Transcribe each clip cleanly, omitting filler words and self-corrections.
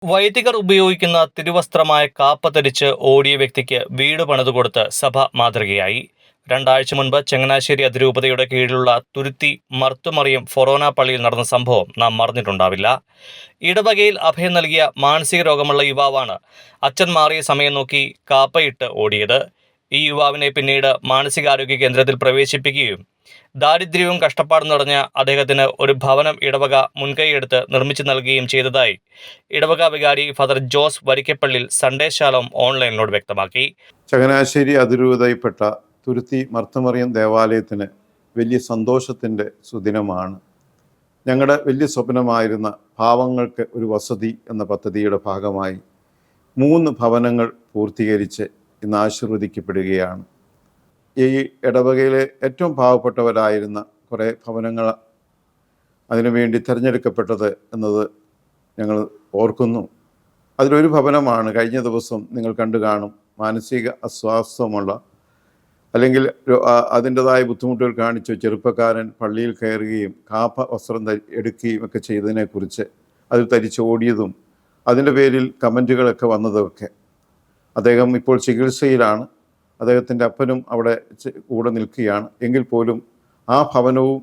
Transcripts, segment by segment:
വൈദികർ ഉപയോഗിക്കുന്ന തിരുവസ്ത്രമായ കാപ്പ ധരിച്ച് ഓടിയ വ്യക്തിക്ക് വീട് പണിതുകൊടുത്ത് സഭ മാതൃകയായി. 2 ആഴ്ച മുൻപ് ചങ്ങനാശ്ശേരി അതിരൂപതയുടെ കീഴിലുള്ള തുരുത്തി മർത്തുമറിയം ഫൊറോന പള്ളിയിൽ നടന്ന സംഭവം നാം മറന്നിട്ടുണ്ടാവില്ല. ഇടവകയിൽ അഭയം നൽകിയ മാനസിക രോഗമുള്ള യുവാവാണ് അച്ഛൻ മാറിയ സമയം നോക്കി കാപ്പയിട്ട് ഓടിയത്. ഈ യുവാവിനെ പിന്നീട് മാനസികാരോഗ്യ കേന്ദ്രത്തിൽ പ്രവേശിപ്പിക്കുകയും ദാരിദ്ര്യവും കഷ്ടപ്പാടും നിറഞ്ഞ അദ്ദേഹത്തിന് ഒരു ഭവനം ഇടവക മുൻകൈയെടുത്ത് നിർമ്മിച്ചു നൽകുകയും ചെയ്തതായി ഇടവക വികാരി ഫാദർ ജോസ് വരിക്കപ്പള്ളിൽ സൺഡേ ശാലോം ഓൺലൈനിനോട് വ്യക്തമാക്കി. ചങ്ങനാശ്ശേരി അതിരൂപതയിൽപ്പെട്ട തുരുത്തി മർത്തമറിയം ദേവാലയത്തിന് വലിയ സന്തോഷത്തിൻ്റെ സുദിനമാണ്. ഞങ്ങളുടെ വലിയ സ്വപ്നമായിരുന്ന പാവങ്ങൾക്ക് ഒരു വസതി എന്ന പദ്ധതിയുടെ ഭാഗമായി 3 ഭവനങ്ങൾ പൂർത്തീകരിച്ച് ഇന്ന് ആശീർവദിക്കപ്പെടുകയാണ്. ഈ ഇടവകയിലെ ഏറ്റവും പാവപ്പെട്ടവരായിരുന്ന കുറേ ഭവനങ്ങൾ അതിനുവേണ്ടി തിരഞ്ഞെടുക്കപ്പെട്ടത് എന്നത് ഞങ്ങൾ ഓർക്കുന്നു. അതിലൊരു ഭവനമാണ് കഴിഞ്ഞ ദിവസം നിങ്ങൾ കണ്ടു കാണും. മാനസിക അസ്വാസ്ഥ്യമുള്ള അല്ലെങ്കിൽ അതിൻ്റെതായ ബുദ്ധിമുട്ടുകൾ കാണിച്ച ചെറുപ്പക്കാരൻ പള്ളിയിൽ കയറുകയും കാപ്പ വസ്ത്രം എടുക്കുകയും ഒക്കെ ചെയ്തതിനെക്കുറിച്ച് അത് തരിച്ചോടിയതും അതിൻ്റെ പേരിൽ കമൻറ്റുകളൊക്കെ വന്നതൊക്കെ. അദ്ദേഹം ഇപ്പോൾ ചികിത്സയിലാണ്. അദ്ദേഹത്തിൻ്റെ അപ്പനും അവിടെ കൂടെ നിൽക്കുകയാണ്. എങ്കിൽ പോലും ആ ഭവനവും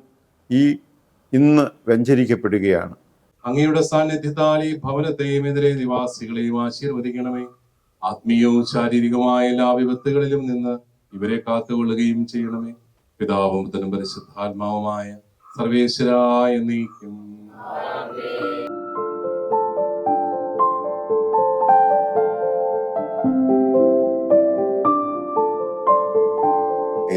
ഇന്ന് വ്യഞ്ചരിക്കപ്പെടുകയാണ്. അങ്ങയുടെ സാന്നിധ്യത്താൽ ഈ ഭവനത്തെയും എതിരെ നിവാസികളെയും ആശീർവദിക്കണമേ. ആത്മീയവും ശാരീരികമായ എല്ലാ വിപത്തുകളിലും നിന്ന് ഇവരെ കാത്തുകൊള്ളുകയും ചെയ്യണമേ. പിതാവും പുത്രനും പരിശുദ്ധാത്മാവുമായ സർവേശ്വരായ എന്നേക്കും.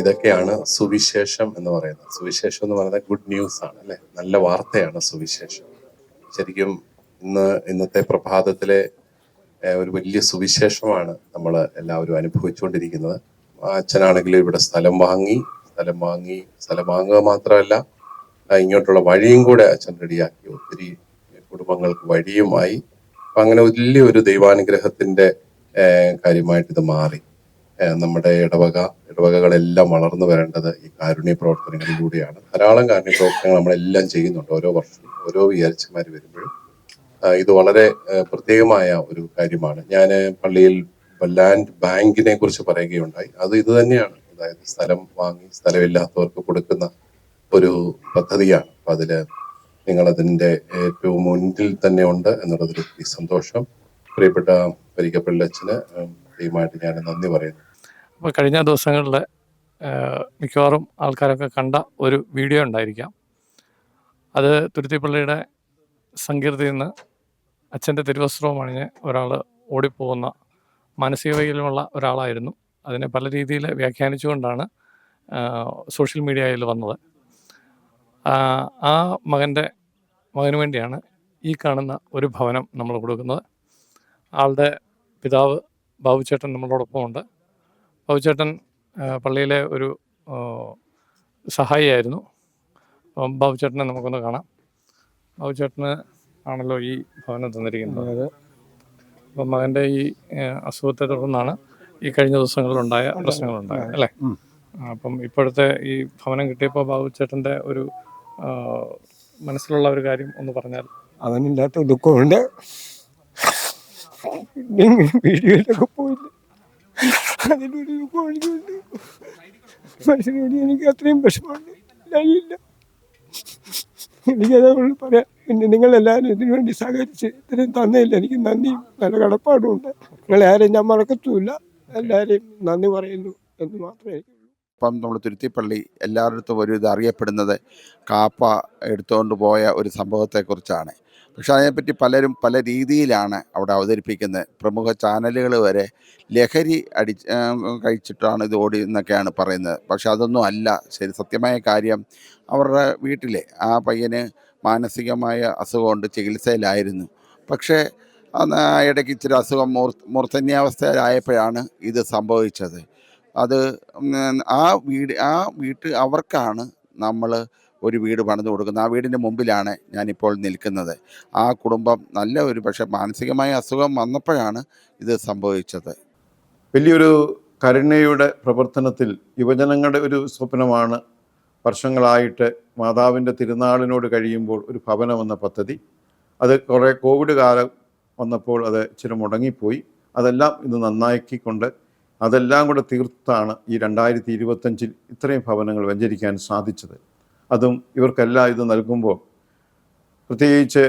ഇതൊക്കെയാണ് സുവിശേഷം എന്ന് പറയുന്നത്. സുവിശേഷം എന്ന് പറയുന്നത് ഗുഡ് ന്യൂസ് ആണ്, അല്ലെ? നല്ല വാർത്തയാണ് സുവിശേഷം. ശരിക്കും ഇന്നത്തെ പ്രഭാതത്തിലെ ഒരു വലിയ സുവിശേഷമാണ് നമ്മൾ എല്ലാവരും അനുഭവിച്ചുകൊണ്ടിരിക്കുന്നത്. അച്ഛനാണെങ്കിലും ഇവിടെ സ്ഥലം വാങ്ങുക മാത്രമല്ല, ഇങ്ങോട്ടുള്ള വഴിയും കൂടെ അച്ഛൻ റെഡിയാക്കി. ഒത്തിരി കുടുംബങ്ങൾക്ക് വഴിയുമായി. അപ്പൊ അങ്ങനെ വലിയൊരു ദൈവാനുഗ്രഹത്തിന്റെ കാര്യമായിട്ട് ഇത് മാറി. നമ്മുടെ ഇടവകകളെല്ലാം വളർന്നു വരേണ്ടത് ഈ കാരുണ്യ പ്രവർത്തനങ്ങളിലൂടെയാണ്. ധാരാളം കാരുണ്യ പ്രവർത്തനങ്ങൾ നമ്മളെല്ലാം ചെയ്യുന്നുണ്ട്. ഓരോ വർഷവും ഓരോ വിചാരിച്ചമാർ വരുമ്പോഴും ഇത് വളരെ പ്രത്യേകമായ ഒരു കാര്യമാണ്. ഞാൻ പള്ളിയിൽ ലാൻഡ് ബാങ്കിനെ കുറിച്ച് പറയുകയുണ്ടായി. അത് ഇത് തന്നെയാണ്. അതായത് സ്ഥലം വാങ്ങി സ്ഥലമില്ലാത്തവർക്ക് കൊടുക്കുന്ന ഒരു പദ്ധതിയാണ്. അപ്പൊ അതില് നിങ്ങളതിൻ്റെ ഏറ്റവും മുന്നിൽ തന്നെ ഉണ്ട് എന്നുള്ളതിൽ സന്തോഷം. പ്രിയപ്പെട്ട വരിക്കപ്പള്ളി അച്ഛന് ദൈവമായിട്ട് ഞാൻ നന്ദി പറയുന്നു. അപ്പോൾ കഴിഞ്ഞ ദിവസങ്ങളിൽ മിക്കവാറും ആൾക്കാരൊക്കെ കണ്ട ഒരു വീഡിയോ ഉണ്ടായിരിക്കാം. അത് തുരുത്തിപ്പള്ളിയുടെ സങ്കീർത്തിയിൽ നിന്ന് അച്ഛൻ്റെ തിരുവസ്ത്രവും അണിഞ്ഞ് ഒരാൾ ഓടിപ്പോകുന്ന മാനസിക വൈകല്യമുള്ള ഒരാളായിരുന്നു. അതിനെ പല രീതിയിൽ വ്യാഖ്യാനിച്ചുകൊണ്ടാണ് സോഷ്യൽ മീഡിയയിൽ വന്നത്. ആ മകന് വേണ്ടിയാണ് ഈ കാണുന്ന ഒരു ഭവനം നമ്മൾ കൊടുക്കുന്നത്. ആളുടെ പിതാവ് ബാബുച്ചേട്ടൻ നമ്മളോടൊപ്പം ഉണ്ട്. ബാബുച്ചേട്ടൻ പള്ളിയിലെ ഒരു സഹായിയായിരുന്നു. അപ്പം ബാബുച്ചേട്ടനെ നമുക്കൊന്ന് കാണാം. ബാബുച്ചേട്ടന് ആണല്ലോ ഈ ഭവനം തന്നിരിക്കുന്നത്. അപ്പം മകൻ്റെ ഈ അസുഖത്തെ തുടർന്നാണ് ഈ കഴിഞ്ഞ ദിവസങ്ങളിലുണ്ടായ പ്രശ്നങ്ങളുണ്ടായത്, അല്ലേ? അപ്പം ഇപ്പോഴത്തെ ഈ ഭവനം കിട്ടിയപ്പോൾ ബാബുച്ചേട്ടൻ്റെ ഒരു മനസ്സിലുള്ള ഒരു കാര്യം ഒന്ന് പറഞ്ഞാൽ. അവനില്ലാത്ത ദുഃഖമുണ്ട്. വീഡിയോയിലൊക്കെ പോയില്ല, അതിനൊരു ദുഃഖം എനിക്കുണ്ട്. മനസ്സിനോട് എനിക്ക് അത്രയും വിഷമമുണ്ട്. ഇല്ല, എനിക്കതുകൊണ്ട് പറയാം. പിന്നെ നിങ്ങളെല്ലാവരും ഇതിനു വേണ്ടി സഹകരിച്ച് ഇത്രയും തന്നതില്ല എനിക്ക് നന്ദിയും നല്ല കടപ്പാടുമുണ്ട്. നിങ്ങളെ ആരെയും ഞാൻ മറക്കത്തുമില്ല. എല്ലാവരെയും നന്ദി പറയുന്നു എന്ന് മാത്രമേ എനിക്കുള്ളൂ. ഇപ്പം നമ്മൾ തുരുത്തിപ്പള്ളി എല്ലായിടത്തും ഒരു ഇത് അറിയപ്പെടുന്നത് കാപ്പ എടുത്തുകൊണ്ട് പോയ ഒരു സംഭവത്തെക്കുറിച്ചാണ്. പക്ഷെ അതിനെപ്പറ്റി പലരും പല രീതിയിലാണ് അവിടെ അവതരിപ്പിക്കുന്നത്. പ്രമുഖ ചാനലുകൾ വരെ ലഹരി കഴിച്ചിട്ടാണ് ഇത് ഓടി എന്നൊക്കെയാണ് പറയുന്നത്. പക്ഷെ അതൊന്നും അല്ല ശരി. സത്യമായ കാര്യം, അവരുടെ വീട്ടിലെ ആ പയ്യന് മാനസികമായ അസുഖമുണ്ട്, ചികിത്സയിലായിരുന്നു. പക്ഷേ ഇടയ്ക്ക് ഇച്ചിരി അസുഖം മൂർധന്യാവസ്ഥയിലായപ്പോഴാണ് ഇത് സംഭവിച്ചത്. അത് അവർക്കാണ് നമ്മൾ ഒരു വീട് പണിത് കൊടുക്കുന്നത്. ആ വീടിൻ്റെ മുമ്പിലാണ് ഞാനിപ്പോൾ നിൽക്കുന്നത്. ആ കുടുംബം നല്ല ഒരു പക്ഷേ മാനസികമായ അസുഖം വന്നപ്പോഴാണ് ഇത് സംഭവിച്ചത്. വലിയൊരു കരുണയുടെ പ്രവർത്തനത്തിൽ യുവജനങ്ങളുടെ ഒരു സ്വപ്നമാണ് വർഷങ്ങളായിട്ട് മാതാവിൻ്റെ തിരുനാളിനോട് കഴിയുമ്പോൾ ഒരു ഭവനം എന്ന പദ്ധതി. അത് കുറേ കോവിഡ് കാലം വന്നപ്പോൾ അത് ഇച്ചിരി മുടങ്ങിപ്പോയി. അതെല്ലാം ഇത് നന്നാക്കിക്കൊണ്ട് അതെല്ലാം കൂടെ തീർത്താണ് ഈ 2025 ഇത്രയും ഭവനങ്ങൾ വെഞ്ചരിക്കാൻ സാധിച്ചത്. അതും ഇവർക്കെല്ലാം ഇത് നൽകുമ്പോൾ പ്രത്യേകിച്ച്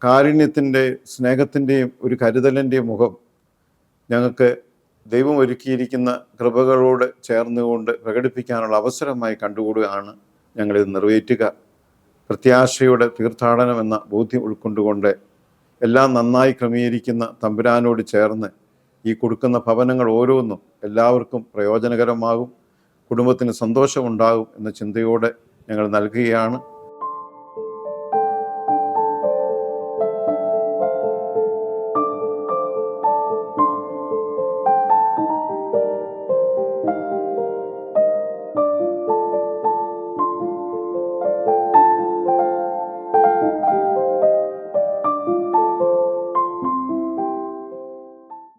കാരുണ്യത്തിൻ്റെ, സ്നേഹത്തിൻ്റെയും ഒരു കരുതലിൻ്റെയും മുഖം ഞങ്ങൾക്ക് ദൈവം ഒരുക്കിയിരിക്കുന്ന കൃപകളോട് ചേർന്നുകൊണ്ട് പ്രകടിപ്പിക്കാനുള്ള അവസരമായി കണ്ടുകൂടുകയാണ് ഞങ്ങളിത് നിറവേറ്റുക. പ്രത്യാശയുടെ തീർത്ഥാടനം എന്ന ബോധ്യം ഉൾക്കൊണ്ടുകൊണ്ട് എല്ലാം നന്നായി ക്രമീകരിക്കുന്ന തമ്പുരാനോട് ചേർന്ന് ഈ കൊടുക്കുന്ന ഭവനങ്ങൾ ഓരോന്നും എല്ലാവർക്കും പ്രയോജനകരമാകും, കുടുംബത്തിന് സന്തോഷമുണ്ടാകും എന്ന ചിന്തയോടെ ഞങ്ങൾ നൽകുകയാണ്.